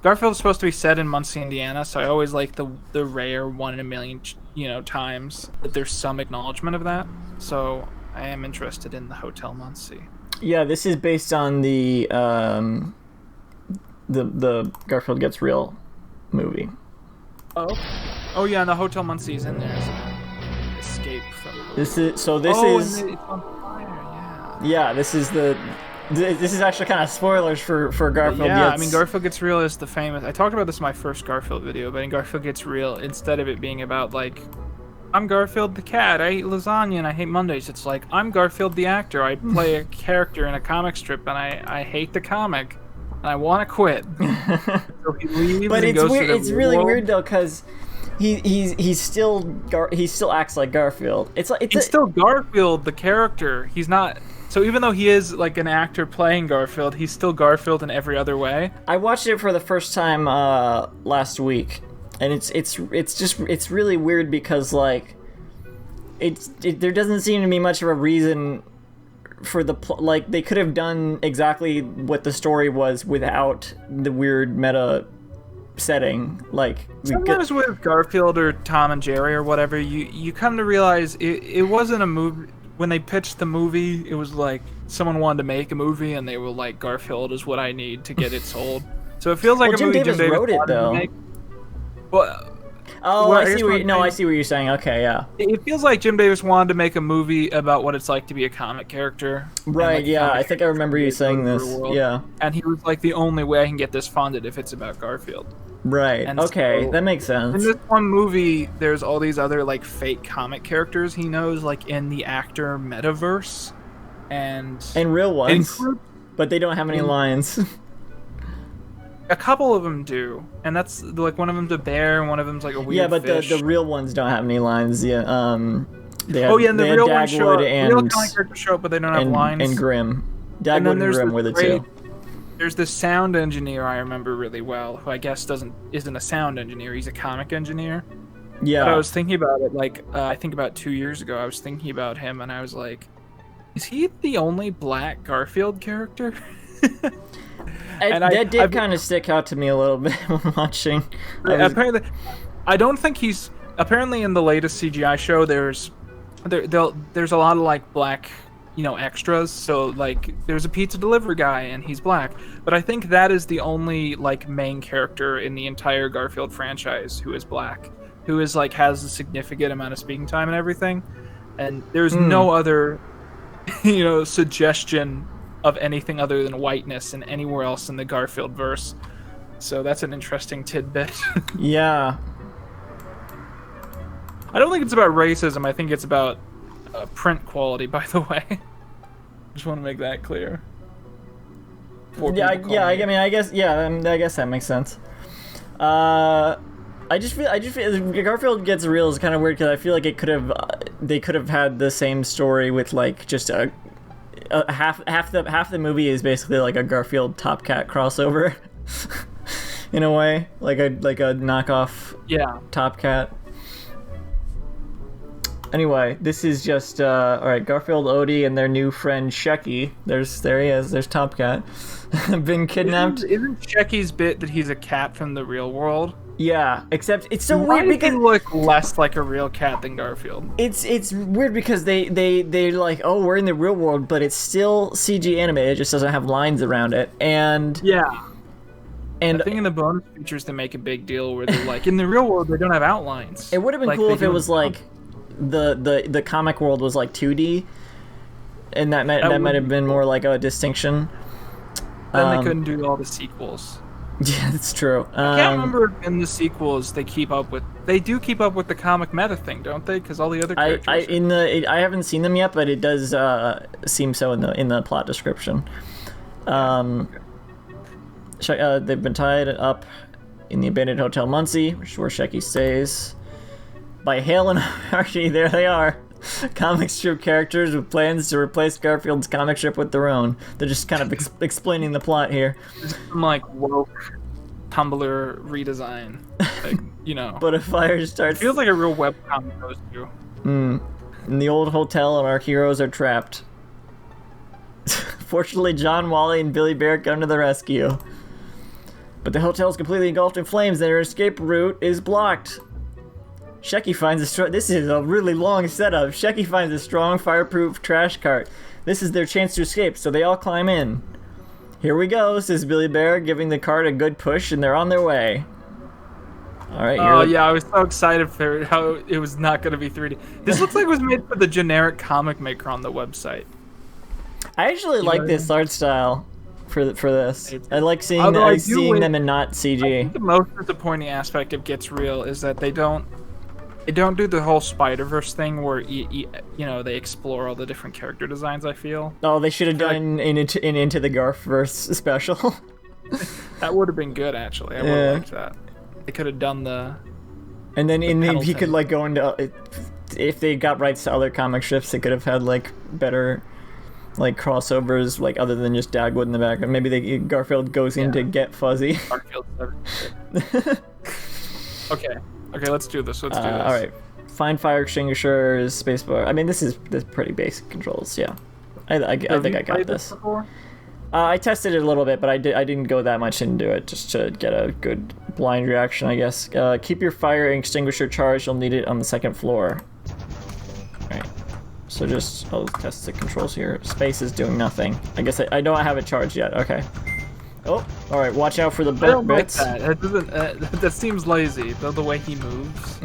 Garfield's supposed to be set in Muncie, Indiana, so I always like the rare 1 in a million, times that there's some acknowledgement of that. So I am interested in the Hotel Muncie. Yeah, this is based on the Garfield Gets Real movie. Oh yeah, and the Hotel Muncie is in there. So escape from. This is and it's on fire. Yeah. Yeah, this is actually kind of spoilers for Garfield. Yeah, I mean, Garfield Gets Real is the famous. I talked about this in my first Garfield video, but in Garfield Gets Real, instead of it being about like, I'm Garfield the cat, I eat lasagna and I hate Mondays, it's like, I'm Garfield the actor, I play a character in a comic strip and I hate the comic and I want to quit. So he leaves. But and goes weird. to the It's really world. weird though, because he still acts like Garfield. He's still Garfield the character. He's not. So even though he is like an actor playing Garfield, he's still Garfield in every other way. I watched it for the first time last week, and it's really weird because like there doesn't seem to be much of a reason for like they could have done exactly what the story was without the weird meta setting. Like sometimes with Garfield or Tom and Jerry or whatever, you come to realize it wasn't a movie. When they pitched the movie, it was like someone wanted to make a movie, and they were like, "Garfield is what I need to get it sold." So it feels like a movie Jim Davis wrote it though. I see what you're saying. Okay, yeah. It feels like Jim Davis wanted to make a movie about what it's like to be a comic character. Right. Like, yeah, I think I remember you saying this. Yeah. And he was like, the only way I can get this funded if it's about Garfield. Right. And okay, so, that makes sense. In this one movie, there's all these other like fake comic characters he knows, like in the actor metaverse, and real ones, but they don't have any lines. A couple of them do, and that's like one of them's a bear, and one of them's like a weird fish. the real ones don't have any lines. Yeah. The real ones show up. And real comic characters show up, but they don't have lines. And Grimm, Dagwood and Grimm were the two. There's this sound engineer I remember really well, who I guess isn't a sound engineer. He's a comic engineer. Yeah. But I was thinking about it, like, I think about 2 years ago, I was thinking about him, and I was like, is he the only black Garfield character? That did kind of stick out to me a little bit when watching. Apparently, I don't think he's... Apparently in the latest CGI show, there's a lot of, like, black... extras, so like there's a pizza delivery guy and he's black, but I think that is the only like main character in the entire Garfield franchise who is black, who is like has a significant amount of speaking time and everything, and there's no other suggestion of anything other than whiteness in anywhere else in the Garfield verse. So that's an interesting tidbit. Yeah. I don't think it's about racism, I think it's about print quality, by the way. Just want to make that clear. I guess that makes sense. I just feel Garfield Gets Real is kind of weird because I feel like they could have had the same story with like just half the movie is basically like a Garfield Top Cat crossover, in a way, like a knockoff Top Cat. Anyway, this is just all right. Garfield, Odie, and their new friend Shecky. There he is. There's Top Cat. Been kidnapped. Isn't Shecky's bit that he's a cat from the real world? Yeah, except it's so Why weird because he look less like a real cat than Garfield. It's weird because they like, oh, we're in the real world, but it's still CG animated. It just doesn't have lines around it. And I think in the bonus features they make a big deal where they're like, in the real world they don't have outlines. It would have been cool if it was like the comic world was like 2D, and that might have been more like a distinction. Then they couldn't do all the sequels. Yeah, that's true. I can't remember if in the sequels they do keep up with the comic meta thing, don't they? Because all the other characters. I haven't seen them yet, but it does seem so in the plot description. They've been tied up in the abandoned Hotel Muncie, which is where Shecky stays. By Hale and Archie, there they are. Comic strip characters with plans to replace Garfield's comic strip with their own. They're just kind of explaining the plot here. Some like woke Tumblr redesign, like, But a fire starts. It feels like a real webcomic goes to. In the old hotel, and our heroes are trapped. Fortunately, John, Wally, and Billy Bear come to the rescue. But the hotel is completely engulfed in flames. Their escape route is blocked. Shecky finds a this is a really long setup. Shecky finds a strong fireproof trash cart. This is their chance to escape, so they all climb in. Here we go, says Billy Bear, giving the cart a good push, and they're on their way. All right. Oh yeah, I was so excited for how it was not going to be 3D. This looks like it was made for the generic comic maker on the website. I actually like this art style for this. I like seeing them and not CG. I think the most disappointing aspect of Gets Real is that they don't do the whole Spider-Verse thing where you know, they explore all the different character designs. I feel. Oh, they should have done an Into the Garfiverse special. That would have been good, actually. I would have liked that. They could have done the. And then he could like go into if they got rights to other comic strips, they could have had like better like crossovers, like other than just Dagwood in the background. Maybe Garfield goes in to get Fuzzy. Garfield. Okay, let's do this. Let's do this. All right, find fire extinguishers, spacebar. I mean, this is pretty basic controls. Yeah, I think I got this. I tested it a little bit, but I didn't go that much into it just to get a good blind reaction, I guess. Keep your fire extinguisher charged. You'll need it on the second floor. Alright. So I'll test the controls here. Space is doing nothing. I guess I don't have it charged yet. Okay. Oh, alright. Watch out for the bits. I don't like that. That seems lazy, the way he moves.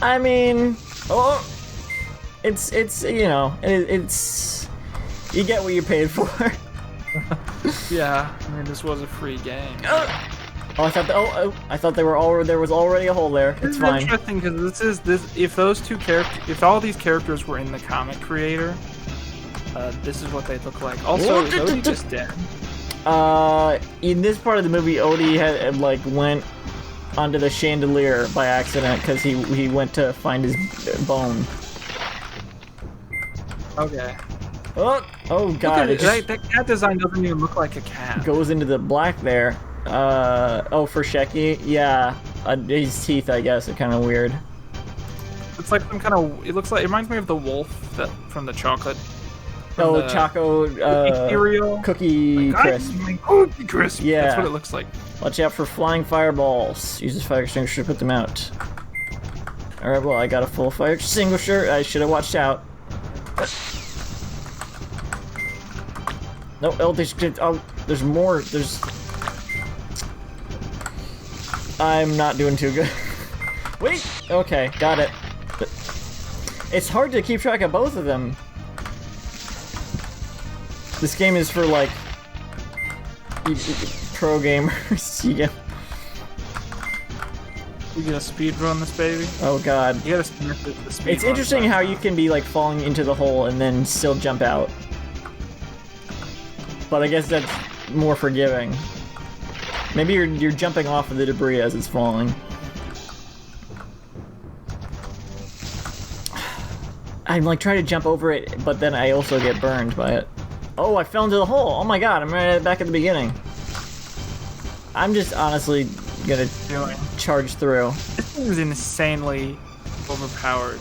I mean, it's you know, it's you get what you paid for. Yeah, I mean, this was a free game. Oh, I thought I thought there was already a hole there. It's fine. Interesting because if all these characters were in the comic creator, this is what they look like. Also, is Odie just dead? In this part of the movie, Odie had like went onto the chandelier by accident because he went to find his bone. Okay. Oh god! That cat design doesn't even look like a cat. Goes into the black there. For Shecky, yeah. His teeth, I guess, are kind of weird. It's like some kind of. It reminds me of the wolf from the chocolate. Choco. Cereal. Cookie crisp. Cookie crisp. Yeah. That's what it looks like. Watch out for flying fireballs. Use the fire extinguisher to put them out. All right. Well, I got a full fire extinguisher. I should have watched out. No, there's more. I'm not doing too good. Wait! Okay, got it. It's hard to keep track of both of them. This game is for, like, pro gamers. You gonna speedrun this, baby? Oh god. You gotta speed the speed. It's interesting how you can be, like, falling into the hole and then still jump out. But I guess that's more forgiving. Maybe you're jumping off of the debris as it's falling. I'm like trying to jump over it, but then I also get burned by it. Oh, I fell into the hole! Oh my god, I'm right back at the beginning. I'm just honestly gonna charge through. This thing is insanely overpowered.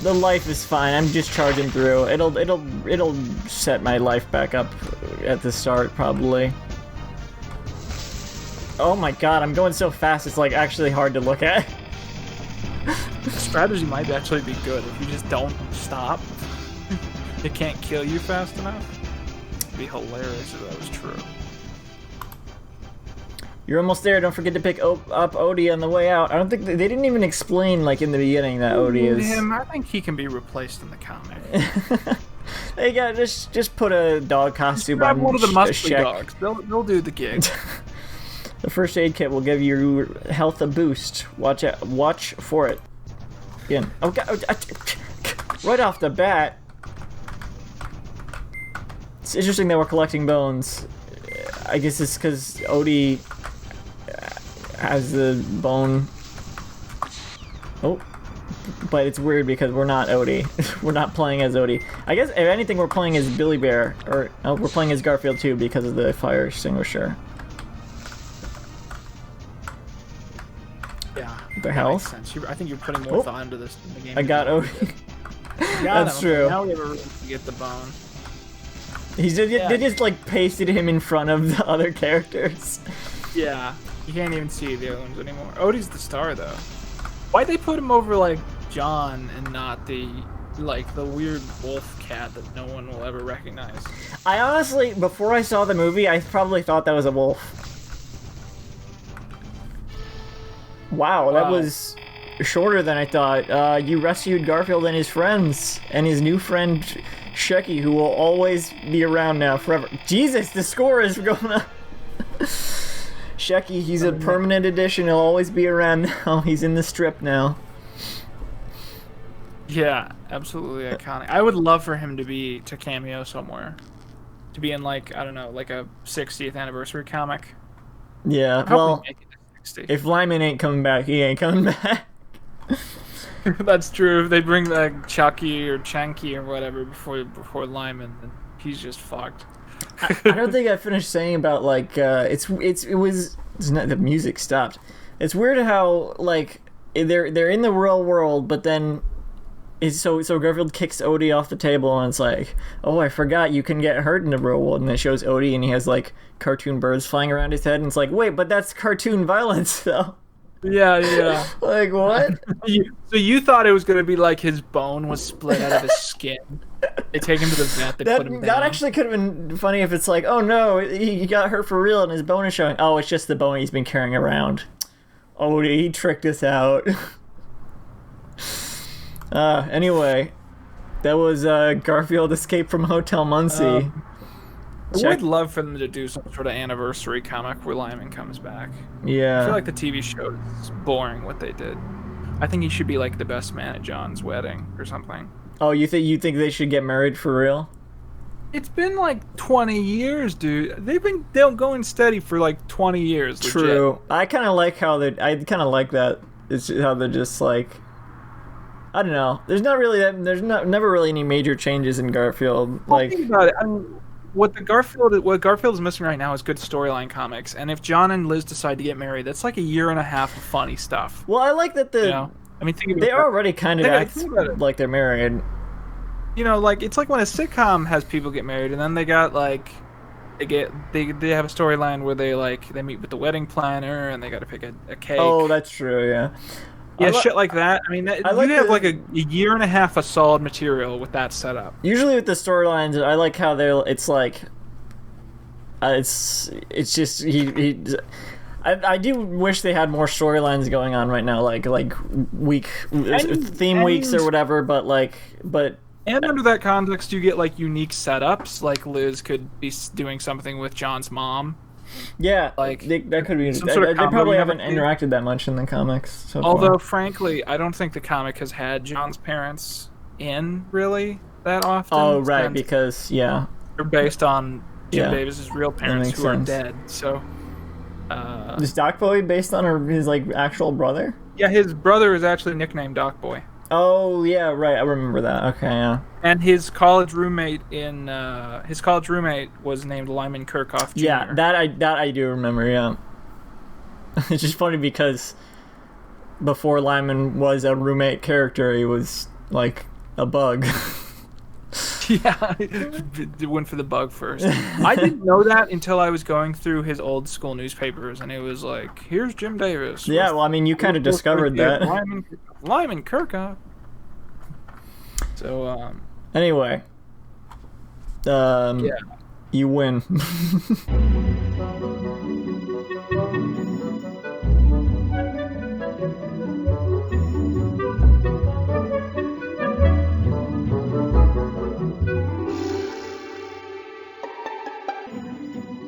The life is fine. I'm just charging through. It'll set my life back up at the start probably. Oh my god, I'm going so fast. It's like actually hard to look at. The strategy might actually be good if you just don't stop. It can't kill you fast enough. It'd be hilarious if that was true. You're almost there. Don't forget to pick up Odie on the way out. I don't think they didn't even explain like in the beginning that Odie is. I think he can be replaced in the comic. They got just put a dog costume on. One of the muscly dogs. They'll do the gig. The first aid kit will give your health a boost. Watch for it. Again. Oh god! Right off the bat. It's interesting that we're collecting bones. I guess it's because Odie has the bone. Oh, but it's weird because we're not Odie. We're not playing as Odie. I guess if anything, we're playing as Billy Bear, or we're playing as Garfield too because of the fire extinguisher. Yeah. The health. Makes sense. I think you're putting more thought into this in the game. I got Odie. Got That's him. true. Now we have a reason to get the bone. They just like pasted him in front of the other characters. Yeah, you can't even see the other ones anymore. Odie's the star though. Why'd they put him over like John and not the weird wolf cat that no one will ever recognize? I honestly, before I saw the movie, I probably thought that was a wolf. Wow, that was shorter than I thought. You rescued Garfield and his friends, and his new friend, Shecky, who will always be around now forever. Jesus, the score is going up. Shecky, he's a permanent addition. He'll always be around now. He's in the strip now. Yeah, absolutely iconic. I would love for him to cameo somewhere. To be in, like, I don't know, like a 60th anniversary comic. Yeah, well, if Lyman ain't coming back, he ain't coming back. That's true. If they bring like Chucky or Chanky or whatever before Lyman, then he's just fucked. I don't think I finished saying about like the music stopped. It's weird how like they're in the real world, but then so Garfield kicks Odie off the table and it's like, oh, I forgot you can get hurt in the real world, and it shows Odie and he has like cartoon birds flying around his head, and it's like, wait, but that's cartoon violence though. Yeah. Like, what? So you thought it was going to be like his bone was split out of his skin. They take him to the vet, they put him down. That actually could have been funny if it's like, oh no, he got hurt for real and his bone is showing. Oh, it's just the bone he's been carrying around. Oh, he tricked us out. Anyway, that was Garfield Escape from Hotel Muncie. I would love for them to do some sort of anniversary comic where Lyman comes back. Yeah. I feel like the TV show is boring what they did. I think he should be like the best man at John's wedding or something. Oh, you think they should get married for real? It's been like 20 years, dude. They've been going steady for like 20 years. Legit. True. I kind of like how I kind of like that. It's how they're just like, I don't know. There's never really any major changes in Garfield. Like, think about it. I mean, what Garfield is missing right now is good storyline comics. And if John and Liz decide to get married, that's like a year and a half of funny stuff. Well, I like that I mean, think about they already kind of act like they're married. You know, like it's like when a sitcom has people get married, and then they got like they have a storyline where they meet with the wedding planner and they got to pick a cake. Oh, that's true. Yeah. Yeah, shit like that. I mean, you have like a year and a half of solid material with that setup. Usually with the storylines, I like how it's like, it's just I do wish they had more storylines going on right now, like theme weeks or whatever. But under that context, you get like unique setups. Like Liz could be doing something with John's mom. Yeah, like that could be. They probably haven't interacted that much in the comics so Although, far. Frankly, I don't think the comic has had John's parents in really that often. Oh, right, because they're based on Jim Davis's real parents who are dead. So, is Doc Boy based on his like actual brother? Yeah, his brother is actually nicknamed Doc Boy. Oh yeah, right. I remember that. Okay, yeah. And his college roommate was named Lyman Kirchhoff Jr. Yeah, that I do remember. Yeah. It's just funny because before Lyman was a roommate character, he was like a bug. Yeah, it went for the bug first. I didn't know that until I was going through his old school newspapers, and it was like, here's Jim Davis. Yeah, well, I mean, you kind of discovered that. Lyman Kirchhoff. So, anyway. You win.